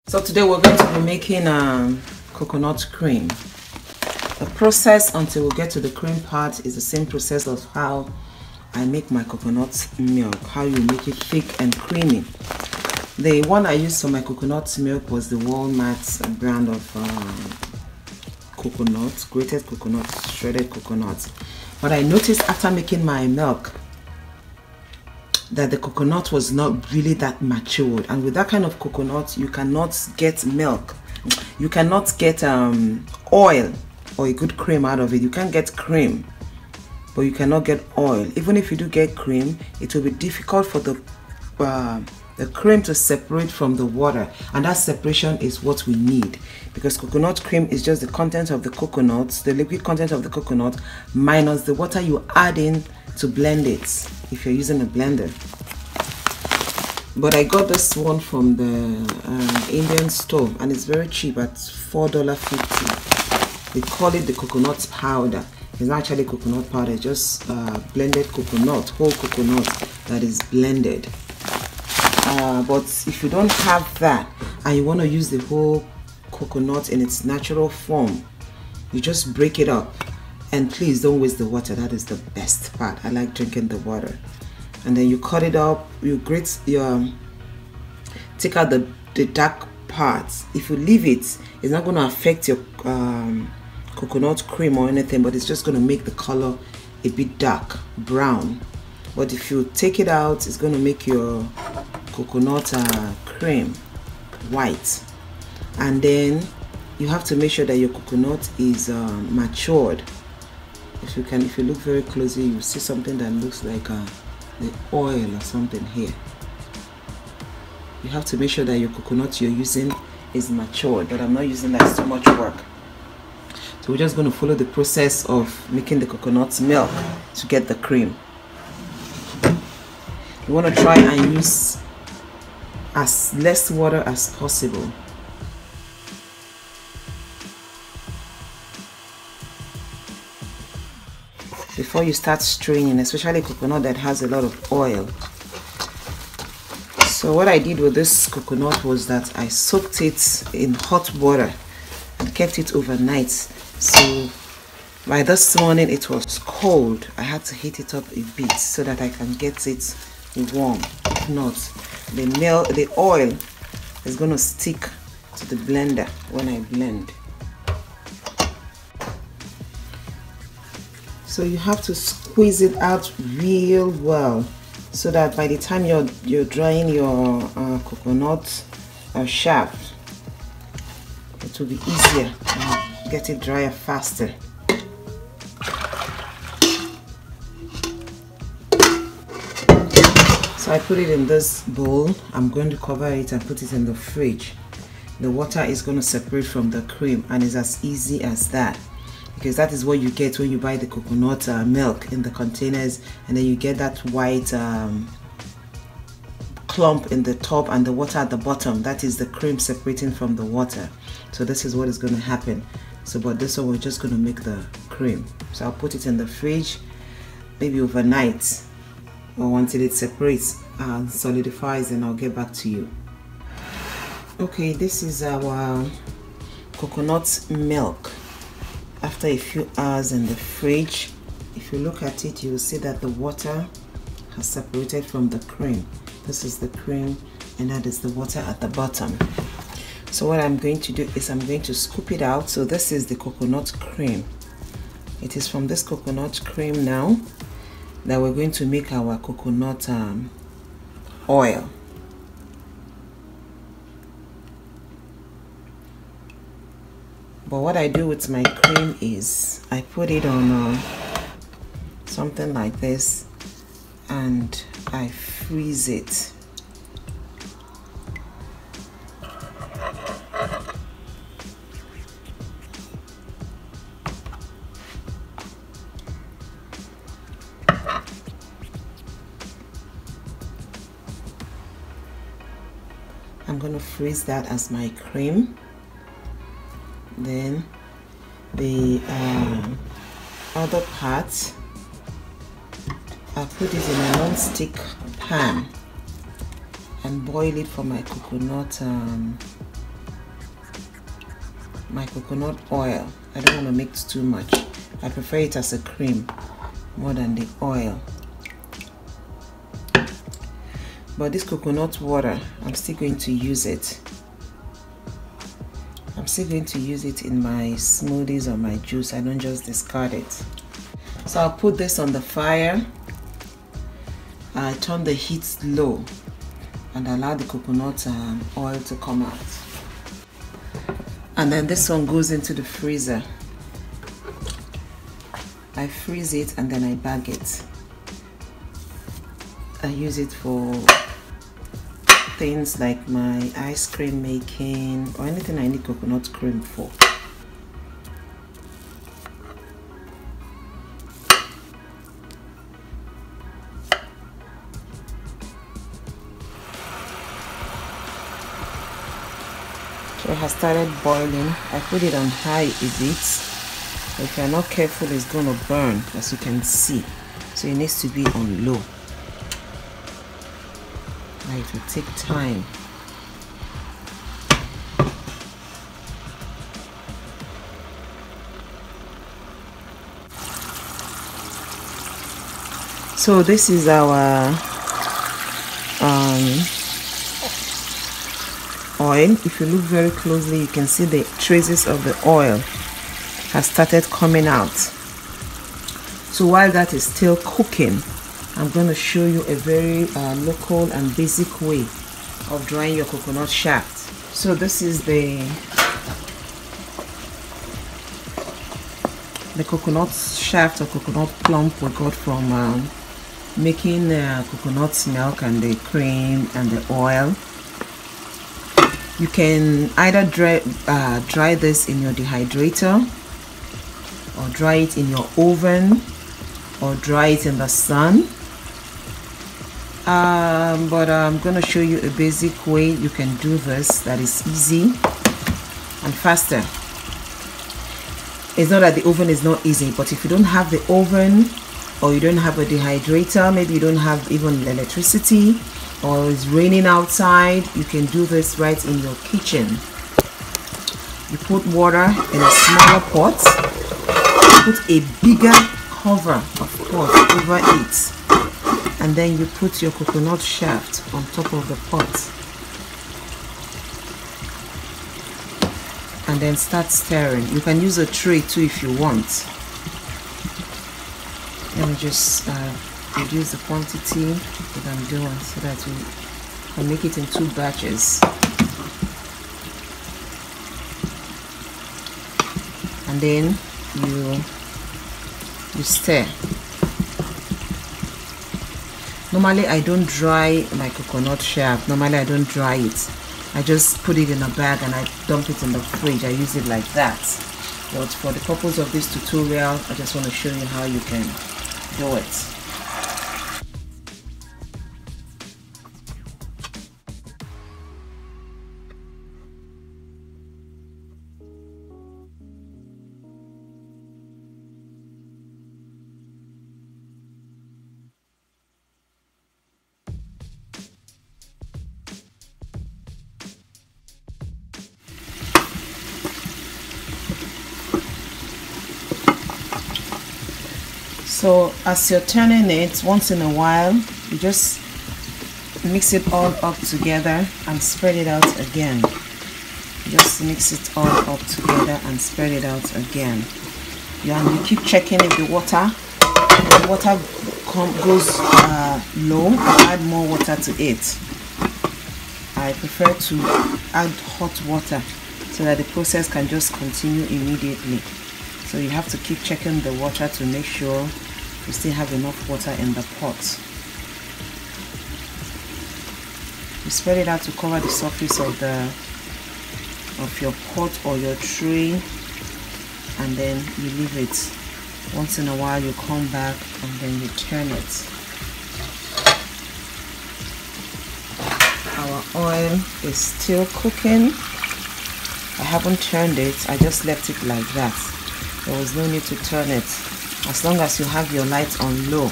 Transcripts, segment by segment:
So today we're going to be making coconut cream. The process until we get to the cream part is the same process of how I make my coconut milk, how you make it thick and creamy. The one I used for my coconut milk was the Walmart brand of coconut, grated coconut, shredded coconut. But I noticed after making my milk that the coconut was not really that matured, and with that kind of coconut you cannot get milk, you cannot get oil or a good cream out of it. You can't get cream, but you cannot get oil. Even if you do get cream, it will be difficult for the cream to separate from the water, and that separation is what we need, because coconut cream is just the content of the coconut, the liquid content of the coconut minus the water you add in to blend it if you're using a blender. But I got this one from the Indian store, and it's very cheap at $4.50. They call it the coconut powder. It's not actually coconut powder, it's just blended coconut, whole coconut that is blended. But if you don't have that and you want to use the whole coconut in its natural form, you just break it up. And please don't waste the water. That is the best part. I like drinking the water. And then you cut it up, you grate your, take out the dark parts. If you leave it, it's not going to affect your coconut cream or anything, but it's just going to make the color a bit dark, brown. But if you take it out, it's going to make your coconut cream white. And then you have to make sure that your coconut is matured. If you look very closely, you see something that looks like the oil or something here. You have to make sure that your coconut you're using is matured, but I'm not using that, it's too much work. So we're just going to follow the process of making the coconut milk to get the cream. You want to try and use as less water as possible. Before you start straining, especially coconut that has a lot of oil. So what I did with this coconut was that I soaked it in hot water and kept it overnight. So by this morning it was cold. I had to heat it up a bit so that I can get it warm. If not, the oil is going to stick to the blender when I blend. So you have to squeeze it out real well, so that by the time you're drying your coconut shaft, it will be easier and get it drier faster. So I put it in this bowl. I'm going to cover it and put it in the fridge. The water is going to separate from the cream, and it's as easy as that. Because that is what you get when you buy the coconut milk in the containers, and then you get that white clump in the top and the water at the bottom. That is the cream separating from the water. So this is what is going to happen. So but this one we're just going to make the cream. So I'll put it in the fridge maybe overnight or until it separates and solidifies, and I'll get back to you. Okay, this is our coconut milk. After a few hours in the fridge, if you look at it, you will see that the water has separated from the cream. This is the cream, and that is the water at the bottom. So what I'm going to do is I'm going to scoop it out. So this is the coconut cream. It is from this coconut cream now that we're going to make our coconut oil. But what I do with my cream is I put it on something like this and I freeze it. I'm going to freeze that as my cream. Then the other part, I put it in a non-stick pan and boil it for my coconut my coconut oil. I don't want to mix too much. I prefer it as a cream more than the oil. But this coconut water, I'm still going to use it. I'm still going to use it in my smoothies or my juice. I don't just discard it. So I'll put this on the fire. I turn the heat low and allow the coconut oil to come out. And then this one goes into the freezer. I freeze it and then I bag it. I use it for things like my ice cream making or anything I need coconut cream for. So it has started boiling. I put it on high a bit. If you're not careful, it's going to burn, as you can see. So it needs to be on low. It will take time. So this is our oil. If you look very closely, you can see the traces of the oil has started coming out. So while that is still cooking, I'm going to show you a very local and basic way of drying your coconut shaft. So this is the coconut shaft or coconut plump we got from making coconut milk and the cream and the oil. You can either dry this in your dehydrator, or dry it in your oven, or dry it in the sun. But I'm going to show you a basic way you can do this that is easy and faster. It's not that the oven is not easy, but if you don't have the oven, or you don't have a dehydrator, maybe you don't have even electricity, or it's raining outside, you can do this right in your kitchen. You put water in a smaller pot, put a bigger cover of pot over it, and then you put your coconut shaft on top of the pot, and then start stirring. You can use a tray too if you want. Let me just reduce the quantity that I'm doing so that we can make it in 2 batches. And then you stir. Normally I don't dry my coconut shaft. Normally I don't dry it. I just put it in a bag and I dump it in the fridge. I use it like that. But for the purpose of this tutorial, I just want to show you how you can do it. So as you're turning it, once in a while, you just mix it all up together and spread it out again. Just mix it all up together and spread it out again. Yeah, and you keep checking if the water goes low, add more water to it. I prefer to add hot water so that the process can just continue immediately. So you have to keep checking the water to make sure you still have enough water in the pot. You spread it out to cover the surface of your pot or your tray, and then you leave it. Once in a while you come back and then you turn it. Our oil is still cooking. I haven't turned it, I just left it like that. There was no need to turn it. As long as you have your light on low,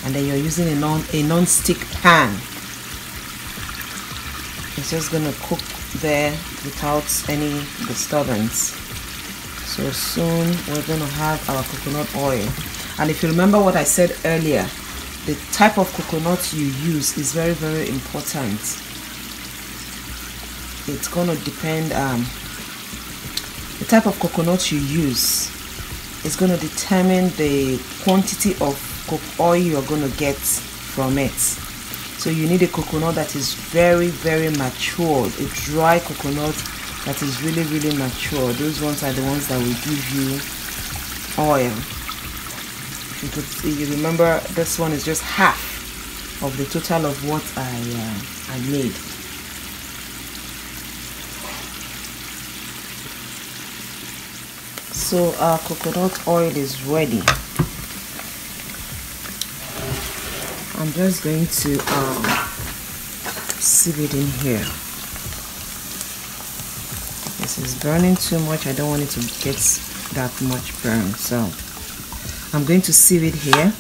and then you're using a non-stick pan, it's just going to cook there without any disturbance. So soon we're going to have our coconut oil. And if you remember what I said earlier, the type of coconut you use is very, very important. It's going to depend, the type of coconut you use is going to determine the quantity of oil you're going to get from it. So you need a coconut that is very, very matured, a dry coconut that is really, really mature. Those ones are the ones that will give you oil. You could see, you remember, this one is just half of the total of what I made. So our coconut oil is ready. I'm just going to sieve it in here. This is burning too much. I don't want it to get that much burn, so I'm going to sieve it here.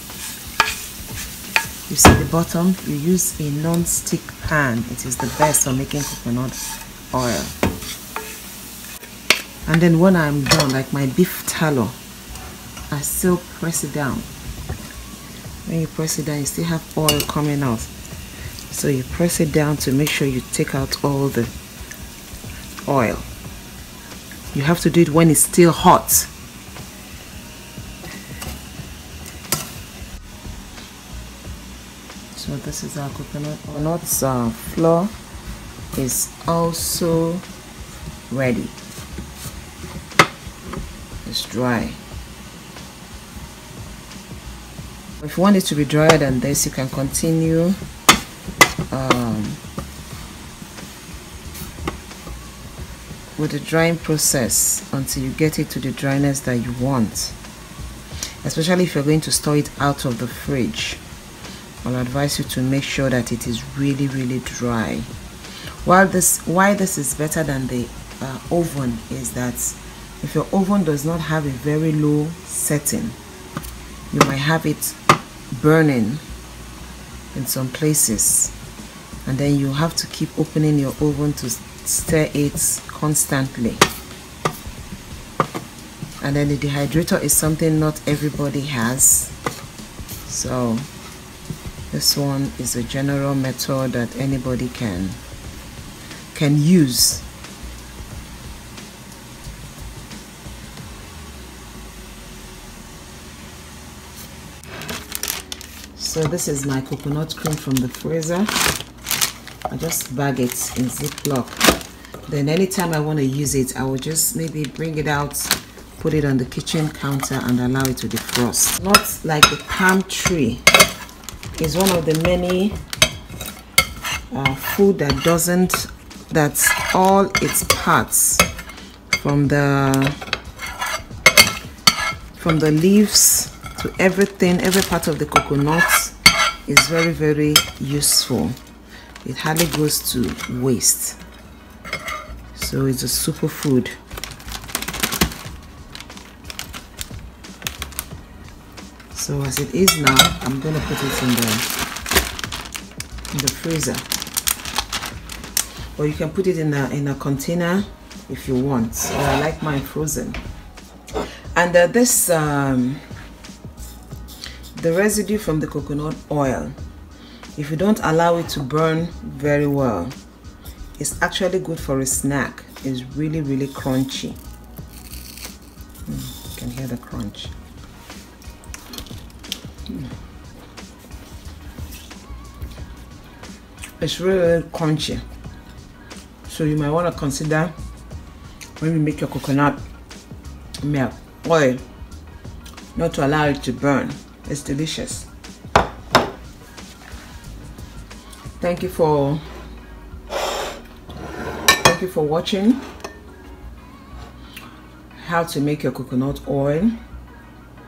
You see the bottom, you use a non-stick pan. It is the best for making coconut oil. And then when I'm done, like my beef tallow, I still press it down. When you press it down, you still have oil coming out. So you press it down to make sure you take out all the oil. You have to do it when it's still hot. So this is our coconut oil. Coconut flour is also ready. It's dry. If you want it to be drier than this, you can continue with the drying process until you get it to the dryness that you want. Especially if you're going to store it out of the fridge, I'll advise you to make sure that it is really, really dry. Why this is better than the oven is that if your oven does not have a very low setting, you might have it burning in some places, and then you have to keep opening your oven to stir it constantly. And then the dehydrator is something not everybody has, so this one is a general method that anybody can use. So this is my coconut cream from the freezer. I just bag it in Ziploc. Then anytime I want to use it, I will just maybe bring it out, put it on the kitchen counter and allow it to defrost. Not like the palm tree is one of the many food that doesn't, that's all its parts from the leaves to everything, every part of the coconut is very, very useful. It hardly goes to waste. So it's a superfood. So as it is now, I'm going to put it in the freezer. Or you can put it in a container if you want. So I like mine frozen. And this the residue from the coconut oil, if you don't allow it to burn very well, it's actually good for a snack. It's really, really crunchy. You can hear the crunch. It's really, really crunchy. So you might want to consider when you make your coconut milk oil not to allow it to burn. It's delicious. Thank you for watching how to make your coconut oil,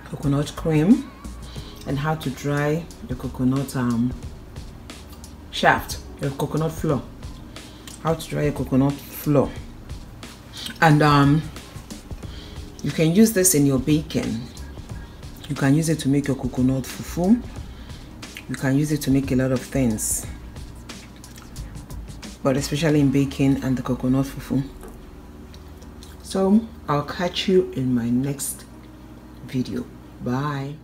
coconut cream, and how to dry the coconut shaft, the coconut flour. How to dry a coconut flour. And you can use this in your baking. You can use it to make your coconut fufu. You can use it to make a lot of things. but especially in baking and the coconut fufu. So I'll catch you in my next video. Bye.